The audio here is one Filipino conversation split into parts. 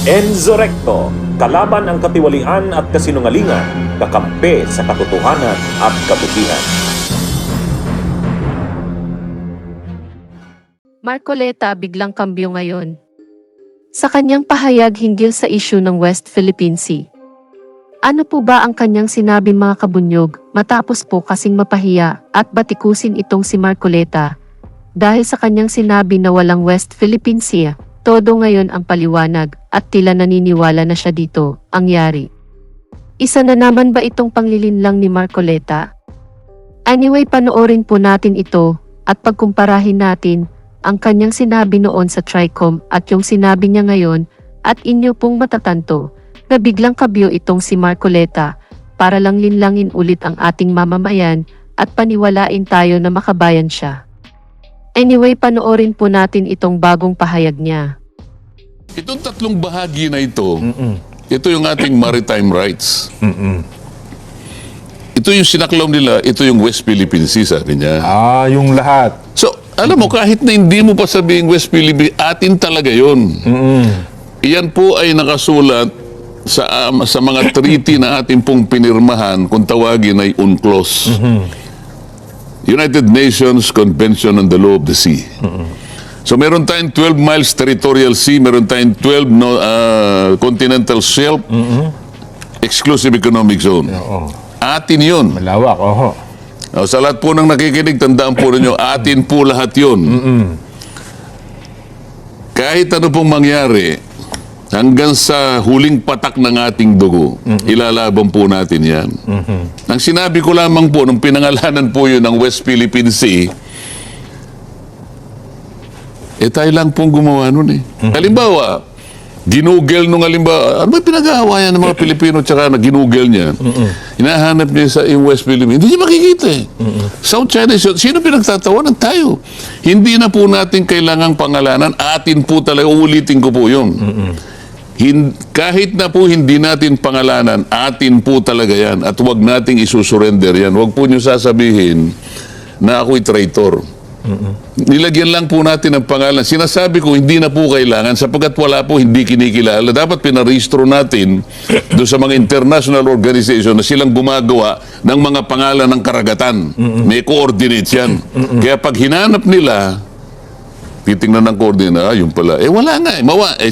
Enzo Recto, kalaban ang katiwalian at kasinungalingan, kakampi sa katotohanan at kabutihan. Marcoleta biglang kambyo ngayon. Sa kanyang pahayag hinggil sa isyu ng West Philippine Sea. Ano po ba ang kanyang sinabi mga kabunyog matapos po kasing mapahiya at batikusin itong si Marcoleta? Dahil sa kanyang sinabi na walang West Philippine Sea, todo ngayon ang paliwanag at tila naniniwala na siya dito ang yari. Isa na naman ba itong panglilinlang ni Marcoleta? Anyway, panoorin po natin ito at pagkumparahin natin ang kanyang sinabi noon sa TRICOM at yung sinabi niya ngayon at inyo pong matatanto na biglang kabyo itong si Marcoleta para lang linlangin ulit ang ating mamamayan at paniwalain tayo na makabayan siya. Anyway, panoorin po natin itong bagong pahayag niya. Itong tatlong bahagi na ito, ito yung ating maritime rights. Ito yung sinaklaw nila, ito yung West Philippine Sea, sabi niya. Yung lahat. So, alam mo, kahit na hindi mo pa sabihin West Philippine, atin talaga yun. Iyan po ay nakasulat sa mga treaty na ating pong pinirmahan kung tawagin ay UNCLOS. United Nations Convention on the Law of the Sea. So meron tayong 12 miles territorial sea, meron tayong 12 continental shelf, exclusive economic zone. Atin yun. Malawak, oho. Sa lahat po ng nakikinig, tandaan po ninyo, atin po lahat yun. Kahit ano pong mangyari, hanggang sa huling patak ng ating dugo, ilalaban po natin yan. Ang sinabi ko lamang po, nung pinangalanan po yun ng West Philippine Sea, tayo lang pong gumawa nun eh. Halimbawa, ginugel nung halimbawa, ano ba pinag-aawayan ng mga Pilipino tsaka na ginugel niya? Hinahanap niya sa West Philippines. Hindi niya makikita eh. South China Sea, sino pinagtatawanan? Tayo. Hindi na po natin kailangang pangalanan. Atin po talaga, uulitin ko po yun. Kahit na po hindi natin pangalanan, atin po talaga yan. At huwag nating isusurrender yan. Huwag po niyo sasabihin na ako'y traitor. Nilagyan lang po natin ang pangalan. Sinasabi ko, hindi na po kailangan sapagkat wala po, hindi kinikilala. Dapat pinarehistro natin doon sa mga international organization na silang gumagawa ng mga pangalan ng karagatan. May coordinates yan. Kaya pag hinanap nila, titingnan ng coordinate, yun pala. Wala nga.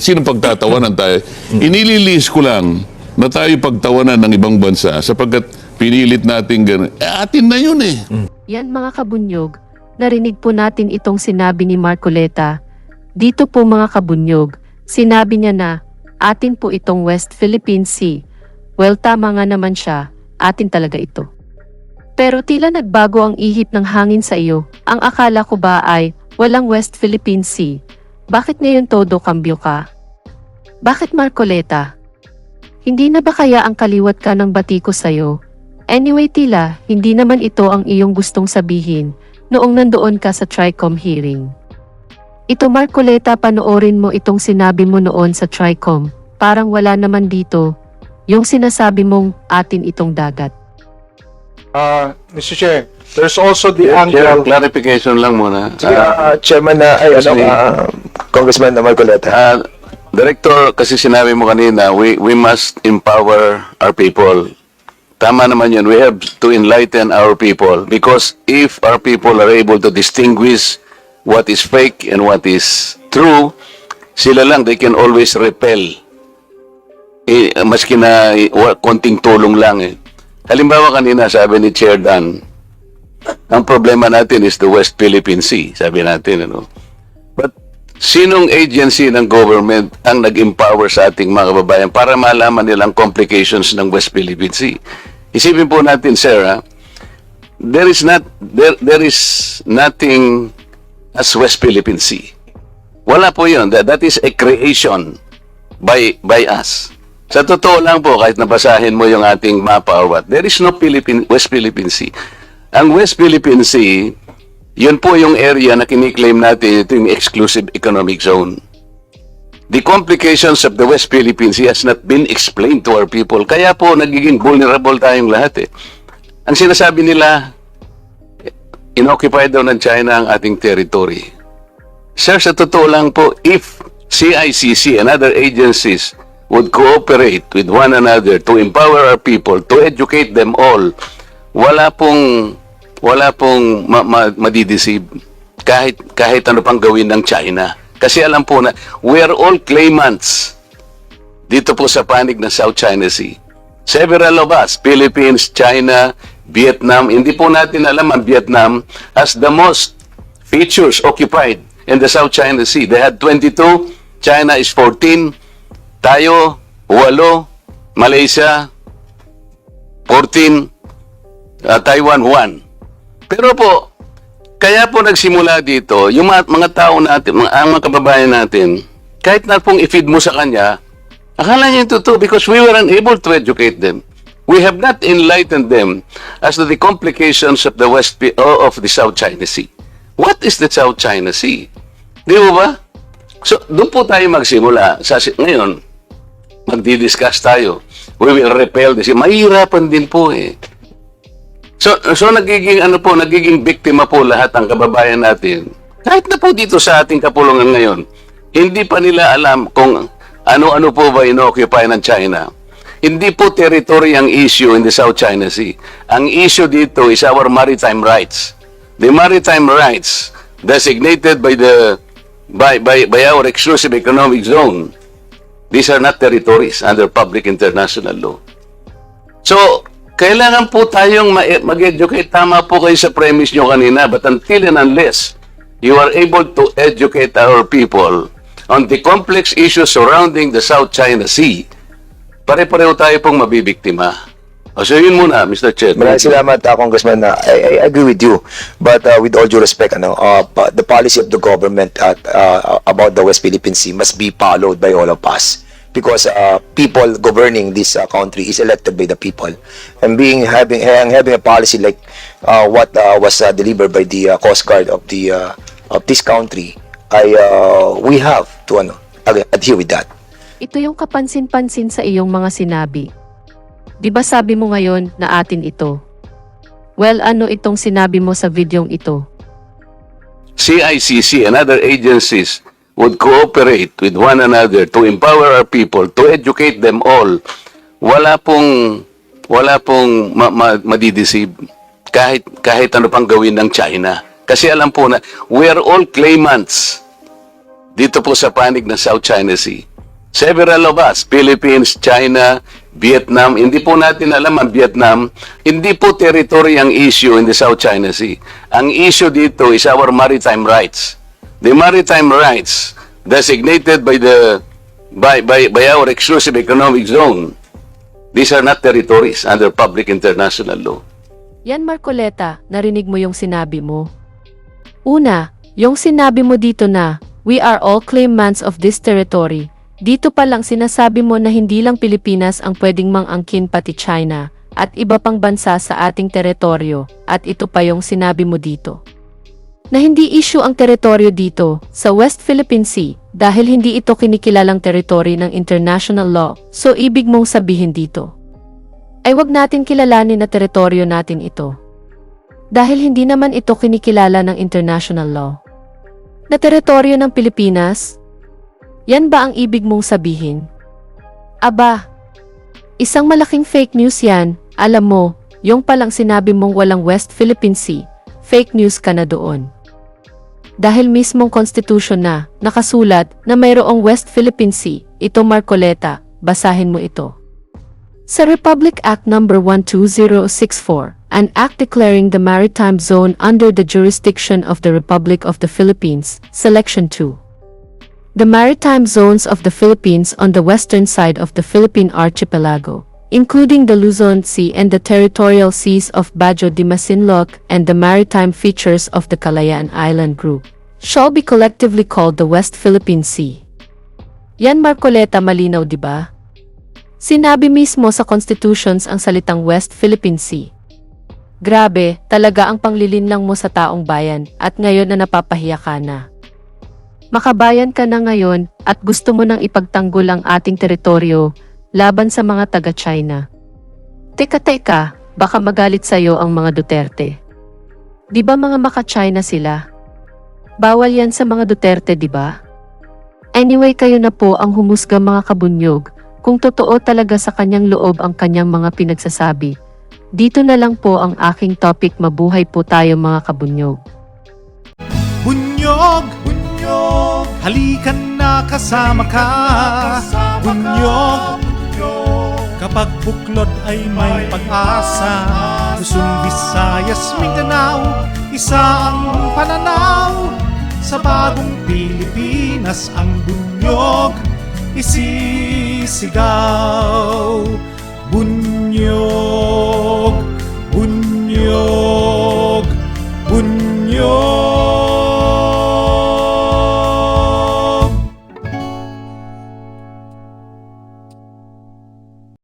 Sino pagtatawanan tayo? Inililis ko lang na tayo pagtawanan ng ibang bansa sapagkat pinilit natin gano'n. Atin na yun eh. Yan mga kabunyog, narinig po natin itong sinabi ni Marcoleta. Dito po mga kabunyog, sinabi niya na, atin po itong West Philippine Sea. Well, tama nga naman siya, atin talaga ito. Pero tila nagbago ang ihip ng hangin sa iyo. Ang akala ko ba ay, walang West Philippine Sea. Bakit ngayon todo kambyo ka? Bakit Marcoleta? Hindi na ba kaya ang kaliwat ka ng batiko sa'yo? Anyway tila, hindi naman ito ang iyong gustong sabihin noong nandoon ka sa TRICOM hearing. Ito Marcoleta, panoorin mo itong sinabi mo noon sa TRICOM. Parang wala naman dito. Yung sinasabi mong atin itong dagat. Mr. Chair, there's also the Chair, angle. clarification lang muna. Chairman Congressman Marcoleta. Director, kasi sinabi mo kanina, we must empower our people. Tama naman yun. We have to enlighten our people because if our people are able to distinguish what is fake and what is true, sila lang, they can always repel. Maski na konting tulong lang eh. Halimbawa kanina, sabi ni Chair Dan, ang problema natin is the West Philippine Sea, sabi natin. But sinong agency ng government ang nag-empower sa ating mga kababayan para malaman nilang complications ng West Philippine Sea? Isipin po natin, sir, there is nothing as West Philippine Sea. Wala po yun. That is a creation by us. Sa totoo lang po, kahit nabasahin mo yung ating mapa or what, there is no West Philippine Sea. Ang West Philippine Sea, yun po yung area na kiniklaim natin, ito yung exclusive economic zone. The complications of the West Philippine Sea has not been explained to our people. Kaya po, nagiging vulnerable tayong lahat eh. Ang sinasabi nila, inoccupy daw ng China ang ating territory. Sir, sa totoo lang po, if CICC and other agencies would cooperate with one another to empower our people, to educate them all, wala pong madideceive kahit ano pang gawin ng China. Kasi alam po na we are all claimants dito po sa panig ng South China Sea. Several of us, Philippines, China, Vietnam, hindi po natin alam ang Vietnam has the most features occupied in the South China Sea. They had 22, China is 14, tayo 8, Malaysia 14, Taiwan 1. Pero po, kaya po nagsimula dito, yung mga tao natin, mga kababayan natin, kahit na pong i-feed mo sa kanya, akala niya yung totoo because we were unable to educate them. We have not enlightened them as to the complications of the South China Sea. What is the South China Sea? Di ba? So, doon po tayo magsimula. Ngayon, magdi-discuss tayo. We will repel this. Mahirapan din po eh. So nagiging biktima po lahat ang kababayan natin. Kahit na po dito sa ating kapulungan ngayon, hindi pa nila alam kung ano-ano po ba ino-occupy ng China. Hindi po territory ang issue in the South China Sea. Ang issue dito is our maritime rights. The maritime rights designated by our exclusive economic zone. These are not territories under public international law. So, kailangan po tayong mag-educate. Tama po kayo sa premise nyo kanina, but until and unless you are able to educate our people on the complex issues surrounding the South China Sea, pare-pareho tayo pong mabibiktima. So yun muna, Mr. Chair. Maraming salamat, Congressman. I agree with you. But with all due respect, the policy of the government about the West Philippine Sea must be followed by all of us. Because people governing this country is elected by the people, and having a policy like what was delivered by the Coast Guard of this country, we have to adhere with that. Ito yung kapansin-pansin sa iyong mga sinabi. Di ba sabi mo ngayon na atin ito? Well, ano itong sinabi mo sa videong ito? CICC and other agencies would cooperate with one another to empower our people, to educate them all. Wala pong madideceive kahit ano pang gawin ng China. Kasi alam po na we are all claimants dito po sa panig ng South China Sea. Several of us, Philippines, China, Vietnam, hindi po natin alam ang Vietnam, hindi po territory ang issue in the South China Sea. Ang issue dito is our maritime rights. The maritime rights designated by our exclusive economic zone. These are not territories under public international law. Yan, Marcoleta, narinig mo yung sinabi mo. Una, yung sinabi mo dito na, we are all claimants of this territory. Dito pa lang sinasabi mo na hindi lang Pilipinas ang pwedeng mangangkin pati China, at iba pang bansa sa ating teritoryo, at ito pa yung sinabi mo dito. Na hindi issue ang teritoryo dito, sa West Philippine Sea, dahil hindi ito kinikilalang teritoryo ng international law, so ibig mong sabihin dito ay wag natin kilalanin na teritoryo natin ito. Dahil hindi naman ito kinikilala ng international law. Na teritoryo ng Pilipinas? Yan ba ang ibig mong sabihin? Aba, isang malaking fake news yan. Alam mo, yung palang sinabi mong walang West Philippine Sea, fake news ka na doon. Dahil mismong constitution na, nakasulat na mayroong West Philippine Sea, ito Marcoleta, basahin mo ito. Sa Republic Act No. 12064, an act declaring the maritime zone under the jurisdiction of the Republic of the Philippines, Selection 2. The maritime zones of the Philippines on the western side of the Philippine Archipelago, including the Luzon Sea and the territorial seas of Bajo de Masinloc and the maritime features of the Kalayaan Island Group, shall be collectively called the West Philippine Sea. Yan Marcoleta, malinaw di ba? Sinabi mismo sa constitutions ang salitang West Philippine Sea. Grabe, talaga ang panglilinlang mo sa taong bayan at ngayon na napapahiya ka na. Makabayan ka na ngayon at gusto mo nang ipagtanggol ang ating teritoryo laban sa mga taga-China. Teka, baka magalit sa'yo ang mga Duterte. Di ba mga maka-China sila? Bawal yan sa mga Duterte, di ba? Anyway, kayo na po ang humusga mga kabunyog, kung totoo talaga sa kanyang loob ang kanyang mga pinagsasabi. Dito na lang po ang aking topic, mabuhay po tayo mga kabunyog. Bunyog, bunyog, halikan na kasama ka. Bunyog, kapag buklod ay may pag-asa. Luzon, Visayas, Mindanao, isa ang pananaw. Sa bagong Pilipinas ang bunyog isisigaw.